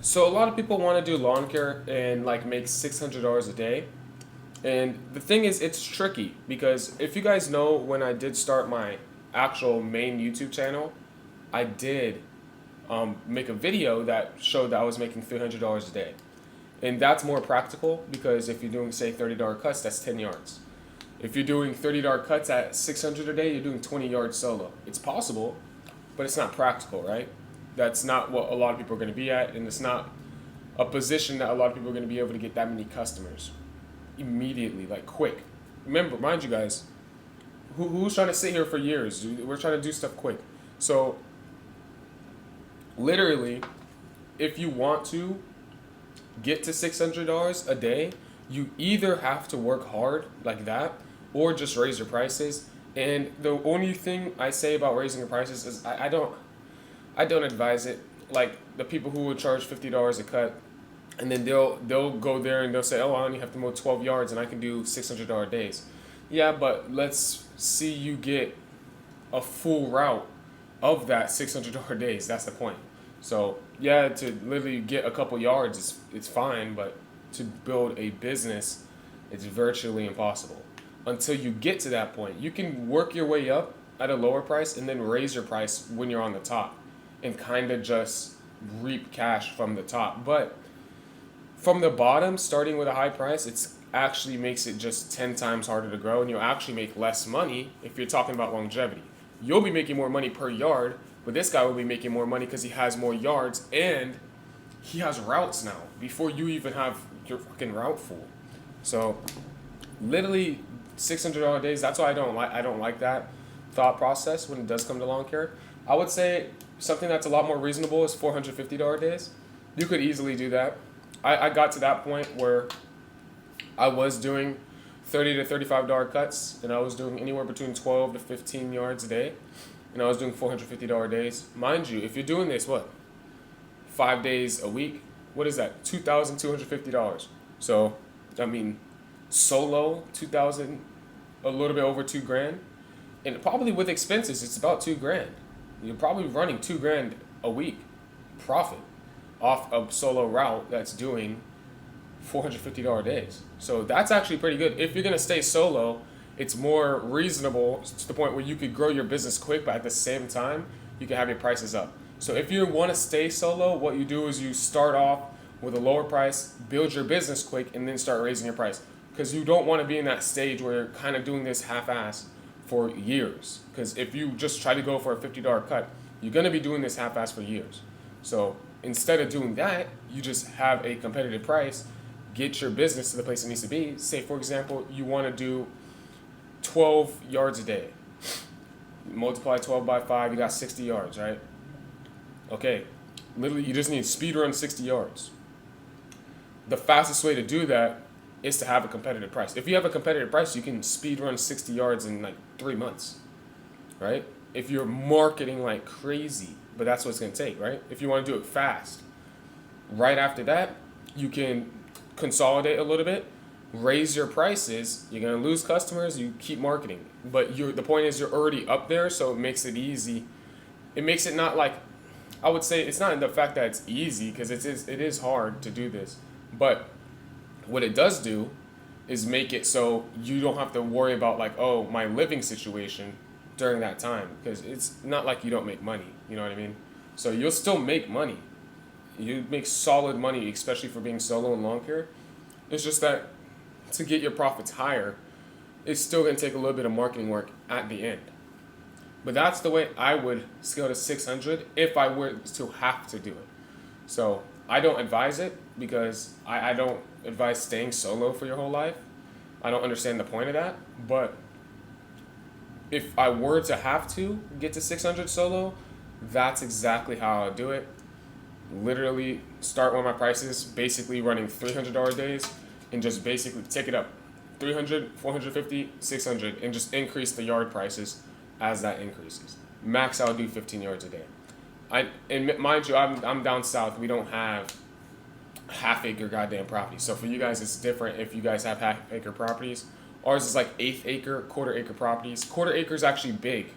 So a lot of people want to do lawn care and like make $600 a day. And the thing is, it's tricky because if you guys know, when I did start my actual main YouTube channel, I did make a video that showed that I was making $300 a day. And that's more practical because if you're doing, say, $30 cuts, that's 10 yards. If you're doing $30 cuts at 600 a day, you're doing 20 yards solo. It's possible, but it's not practical, right? That's not what a lot of people are going to be at, and it's not a position that a lot of people are going to be able to get that many customers immediately, like quick. Remember, mind you guys, who's trying to sit here for years? We're trying to do stuff quick. So, literally, if you want to get to $600 a day, you either have to work hard like that or just raise your prices. And the only thing I say about raising your prices is I don't advise it. Like the people who would charge $50 a cut, and then they'll go there and they'll say, "Oh, I only have to mow 12 yards and I can do $600 days." Yeah, but let's see you get a full route of that $600 days. That's the point. So yeah, to literally get a couple yards, it's fine, but to build a business, it's virtually impossible. Until you get to that point, you can work your way up at a lower price and then raise your price when you're on the top, and kind of just reap cash from the top. But from the bottom, starting with a high price, it's actually makes it just 10 times harder to grow, and you'll actually make less money if you're talking about longevity. You'll be making more money per yard, but this guy will be making more money because he has more yards and he has routes now before you even have your fucking route full. So literally $600 days. That's why I don't like that thought process when it does come to lawn care. I would say something that's a lot more reasonable is $450 days. You could easily do that. I got to that point where I was doing $30 to $35 cuts, and I was doing anywhere between 12 to 15 yards a day, and I was doing $450 days. Mind you, if you're doing this, what, 5 days a week? What is that? $2,250. So, I mean, solo 2,000, a little bit over 2 grand, and probably with expenses, it's about 2 grand. You're probably running 2 grand a week profit off a solo route that's doing $450 days. So that's actually pretty good. If you're gonna stay solo, it's more reasonable to the point where you could grow your business quick, but at the same time, you can have your prices up. So if you want to stay solo, what you do is you start off with a lower price, build your business quick, and then start raising your price. Because you don't want to be in that stage where you're kind of doing this half-ass for years. Because if you just try to go for a $50 cut, you're gonna be doing this half-ass for years. So instead of doing that, you just have a competitive price, get your business to the place it needs to be. Say, for example, you want to do 12 yards a day. Multiply 12 by 5, you got 60 yards, right? Okay, literally, you just need speed run 60 yards. The fastest way to do that is to have a competitive price. If you have a competitive price, you can speed run 60 yards in like 3 months, right? If you're marketing like crazy, but that's what it's going to take, right? If you want to do it fast. Right after that, you can consolidate a little bit, raise your prices. You're going to lose customers, you keep marketing. But the point is you're already up there, so it makes it easy. It makes it not like, I would say it's not in the fact that it's easy, because it is hard to do this. But what it does do is make it so you don't have to worry about like, oh, my living situation during that time, because it's not like you don't make money, you know what I mean? So you'll still make money. You make solid money, especially for being solo and lawn care. It's just that to get your profits higher, it's still going to take a little bit of marketing work at the end. But that's the way I would scale to 600 if I were to have to do it. So I don't advise it because I don't advise staying solo for your whole life. I don't understand the point of that. But if I were to have to get to 600 solo, that's exactly how I'll do it. Literally start one of my prices, basically running $300 days, and just basically take it up 300, 450, 600, and just increase the yard prices as that increases. Max, I'll do 15 yards a day. And mind you, I'm down south. We don't have half-acre goddamn properties. So for you guys, it's different if you guys have half-acre properties. Ours is like eighth acre, quarter-acre properties. Quarter acre is actually big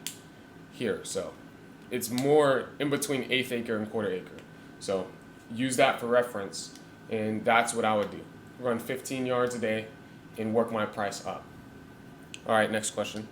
here, so it's more in between eighth acre and quarter acre. So use that for reference, and that's what I would do. Run 15 yards a day and work my price up. All right, next question.